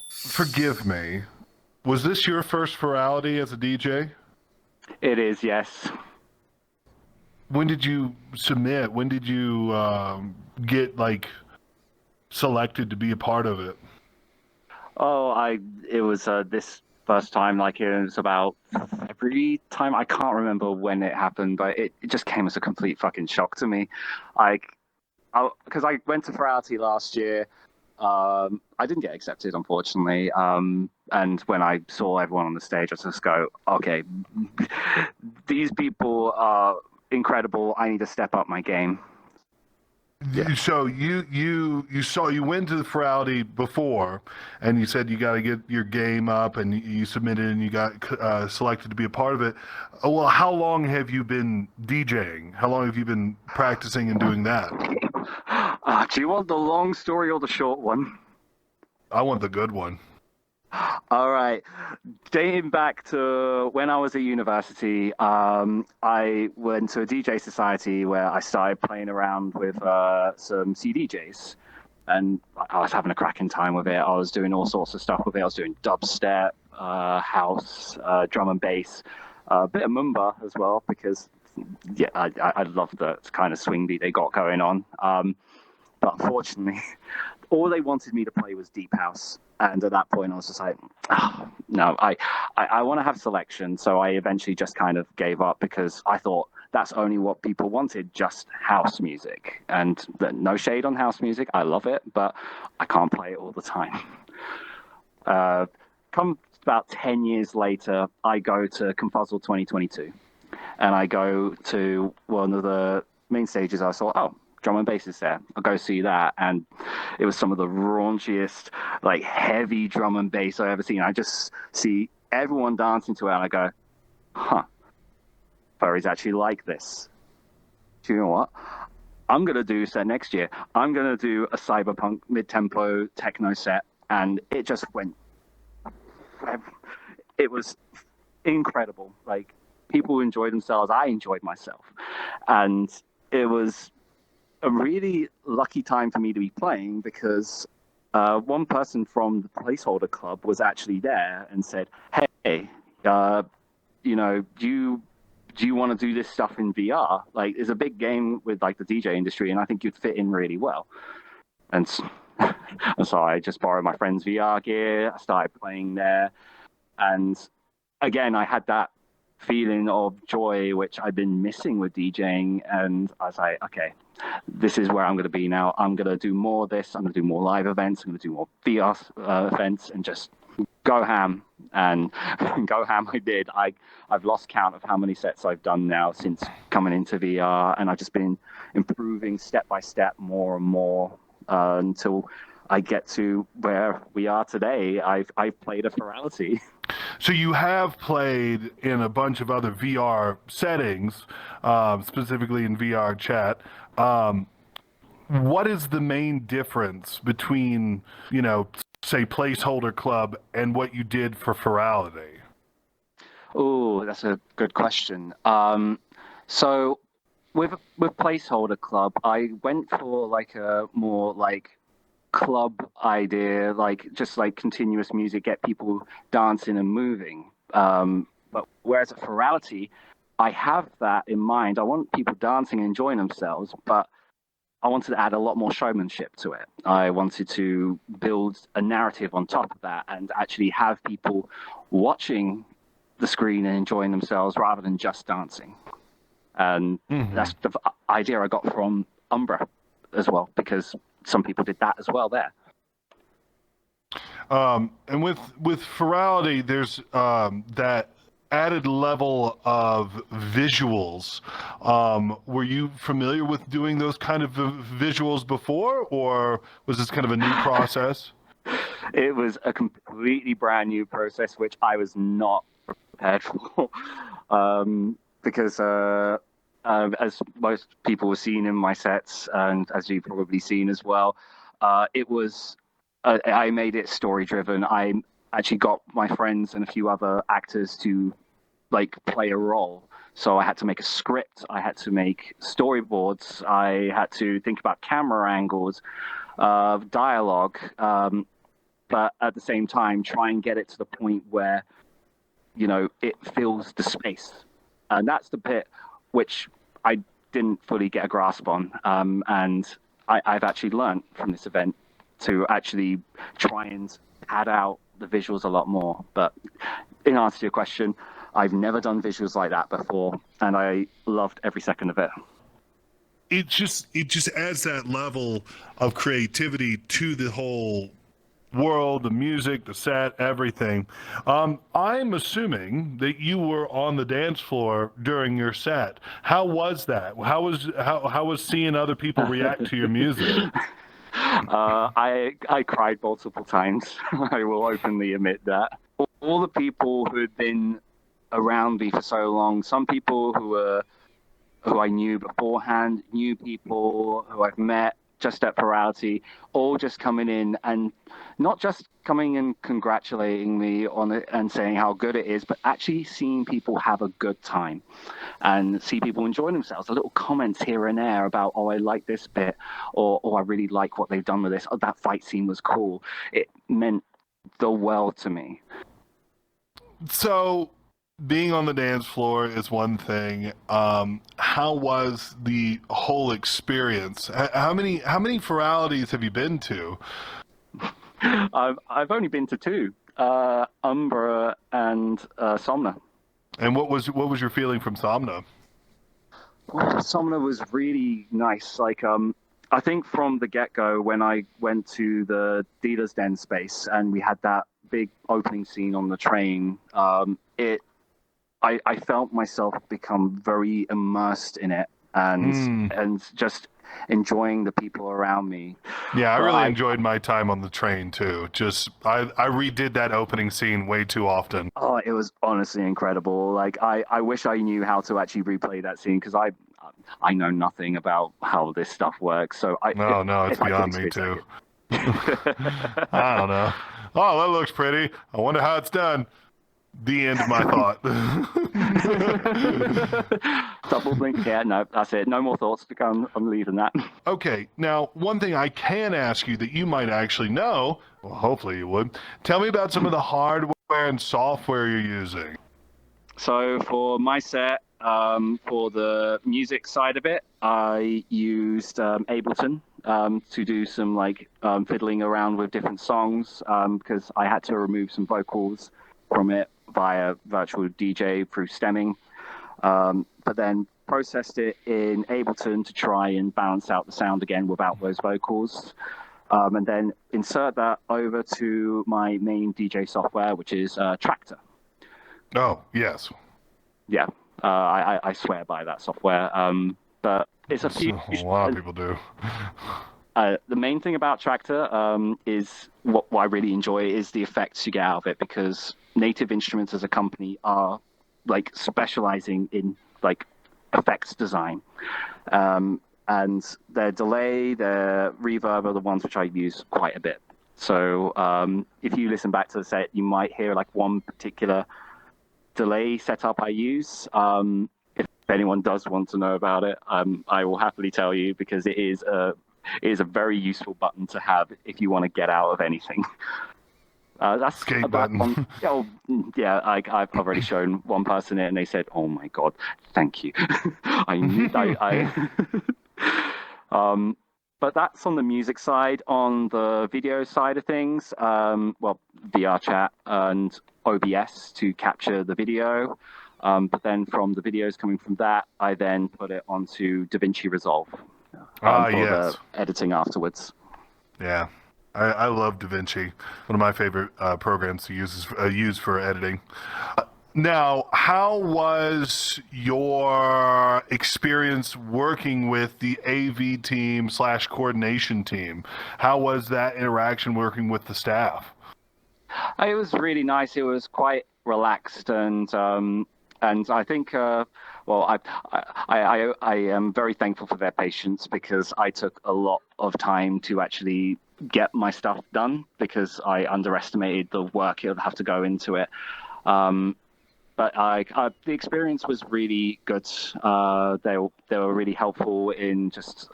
forgive me. Was this your first Furality as a DJ? It is, yes. When did you submit? When did you get like selected to be a part of it? Oh, it was this first time, like it was about every time. I can't remember when it happened, but it just came as a complete fucking shock to me. Like, because I went to Fraternity last year. I didn't get accepted, unfortunately. And when I saw everyone on the stage, I just go, okay, these people are incredible. I need to step up my game. Yeah. So you went to the Furality before, and you said you got to get your game up, and you submitted, and you got selected to be a part of it. Well, how long have you been DJing? How long have you been practicing and doing that? Do you want the long story or the short one? I want the good one. All right. Dating back to when I was at university, I went to a DJ society where I started playing around with some CDJs. And I was having a cracking time with it. I was doing all sorts of stuff with it. I was doing dubstep, house, drum and bass, a bit of mumba as well, because yeah, I love the kind of swing beat they got going on. But unfortunately, all they wanted me to play was deep house. And at that point, I was just like, oh, no, I want to have selection. So I eventually just kind of gave up because I thought that's only what people wanted, just house music. And no shade on house music. I love it, but I can't play it all the time. Come about 10 years later, I go to Confuzzle 2022 and I go to one of the main stages. I saw, oh, drum and bass is there. I'll go see that. And it was some of the raunchiest, like heavy drum and bass I've ever seen. I just see everyone dancing to it and I go, huh, furries actually like this. Do you know what? I'm going to do a set next year. I'm going to do a cyberpunk mid-tempo techno set. And it just went, it was incredible. Like, people enjoyed themselves. I enjoyed myself. And it was a really lucky time for me to be playing because one person from the placeholder club was actually there and said, "Hey, do you want to do this stuff in VR? Like, it's a big game with like the DJ industry, and I think you'd fit in really well." And so I just borrowed my friend's VR gear. I started playing there, and again, I had that feeling of joy which I've been missing with DJing, and I was like, okay, this is where I'm going to be now. I'm going to do more of this. I'm going to do more live events. I'm going to do more VR events and just go ham. And go ham I did. I've lost count of how many sets I've done now since coming into VR, and I've just been improving step by step more and more until I get to where we are today. I've played a Furality. So you have played in a bunch of other VR settings, specifically in VR chat. What is the main difference between, say, Placeholder Club and what you did for Furality? Oh, that's a good question. So with Placeholder Club, I went for like a more like club idea, like just like continuous music, get people dancing and moving. But whereas at Furality, I have that in mind. I want people dancing and enjoying themselves, but I wanted to add a lot more showmanship to it. I wanted to build a narrative on top of that and actually have people watching the screen and enjoying themselves rather than just dancing. And that's the idea I got from Umbra as well, because some people did that as well there. And with Furality, there's that added level of visuals. Were you familiar with doing those kind of visuals before, or was this kind of a new process? It was a completely brand new process, which I was not prepared for, because as most people have seen in my sets, and as you've probably seen as well, it was I made it story driven. I actually got my friends and a few other actors to like play a role. So I had to make a script. I had to make storyboards. I had to think about camera angles, dialogue. but at the same time, try and get it to the point where, it fills the space. And that's the bit which I didn't fully get a grasp on. And I've actually learned from this event to actually try and pad out the visuals a lot more. But in answer to your question, I've never done visuals like that before, and I loved every second of it. It just adds that level of creativity to the whole world, the music, the set, everything. I'm assuming that you were on the dance floor during your set. How was that? How was seeing other people react to your music? I cried multiple times. I will openly admit that. All the people who had been around me for so long, some people who I knew beforehand, new people who I've met just at Furality, all just coming in and not just coming and congratulating me on it and saying how good it is, but actually seeing people have a good time and see people enjoying themselves. A little comments here and there about, oh, I like this bit, or I really like what they've done with this. Oh, that fight scene was cool. It meant the world to me. So, being on the dance floor is one thing. How was the whole experience? How many Furalities have you been to? I've only been to two, Umbra and Somna. And what was your feeling from Somna? Well, Somna was really nice. Like, I think from the get-go, when I went to the dealer's den space and we had that big opening scene on the train, I felt myself become very immersed in it and just enjoying the people around me. Yeah, I really enjoyed my time on the train too. Just I redid that opening scene way too often. Oh, it was honestly incredible. Like I wish I knew how to actually replay that scene because I know nothing about how this stuff works. So no, it's beyond me too. I don't know. Oh, that looks pretty. I wonder how it's done. The end of my thought. Double blink. Yeah, no, that's it. No more thoughts. I'm leaving that. Okay, now one thing I can ask you that you might actually know, well, hopefully you would, tell me about some of the hardware and software you're using. So for my set, for the music side of it, I used Ableton to do some fiddling around with different songs because I had to remove some vocals from it via virtual DJ through stemming, but then processed it in Ableton to try and balance out the sound again without those vocals, and then insert that over to my main DJ software, which is Tractor. Oh, yes. Yeah, I swear by that software, but it's a lot of people do. The main thing about Tractor is what I really enjoy is the effects you get out of it, because Native Instruments as a company are specializing in effects design, and their delay, their reverb are the ones which I use quite a bit. So if you listen back to the set, you might hear one particular delay setup I use. If anyone does want to know about it, I will happily tell you, because it is a very useful button to have if you want to get out of anything. That's escape button. Yeah, I've already shown one person it, and they said, "Oh my god, thank you." But that's on the music side. On the video side of things, VR chat and OBS to capture the video. But then from the videos coming from that, I then put it onto DaVinci Resolve for the editing afterwards. Yeah. I love DaVinci. One of my favorite programs to use for editing. Now, how was your experience working with the AV team / coordination team? How was that interaction working with the staff? It was really nice. It was quite relaxed, and I think I am very thankful for their patience, because I took a lot of time to actually get my stuff done, because I underestimated the work it would have to go into it. But the experience was really good. They were really helpful in just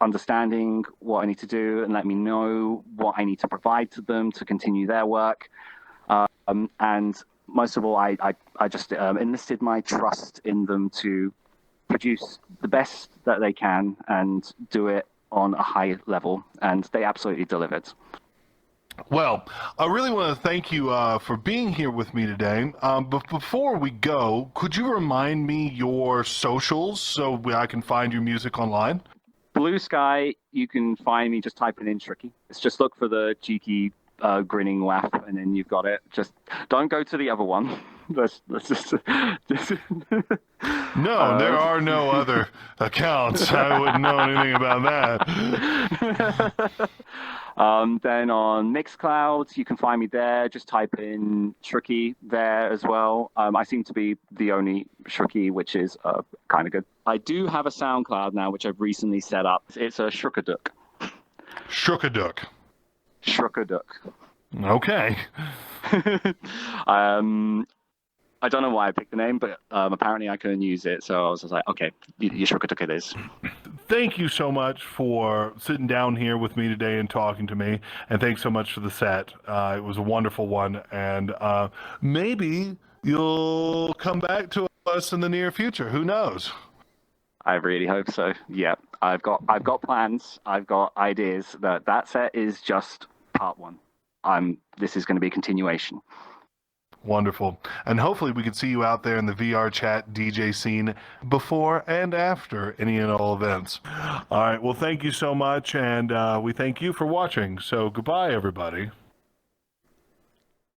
understanding what I need to do and let me know what I need to provide to them to continue their work. And most of all, I just enlisted my trust in them to produce the best that they can and do it on a high level. And they absolutely delivered. Well, I really want to thank you for being here with me today. But before we go, could you remind me your socials so I can find your music online? Blue Sky, you can find me just typing in Shrooky. It's just look for the cheeky grinning laugh, and then you've got it. Just don't go to the other one. Let's just. No, there are no other accounts. I wouldn't know anything about that. Then on Mixcloud, you can find me there. Just type in Shrooky there as well. I seem to be the only Shrooky, which is kind of good. I do have a SoundCloud now, which I've recently set up. It's a Shrookaduk. Shrookaduk. Shrookaduk. Okay. I don't know why I picked the name, but apparently I couldn't use it, so I was just like, okay, you Shrookaduk it is. Thank you so much for sitting down here with me today and talking to me, and thanks so much for the set. It was a wonderful one, and maybe you'll come back to us in the near future. Who knows? I really hope so. Yeah, I've got plans. I've got ideas. That set is just part one. This is going to be a continuation. Wonderful. And hopefully we can see you out there in the VR chat DJ scene before and after any and all events. All right. Well, thank you so much. And we thank you for watching. So goodbye, everybody.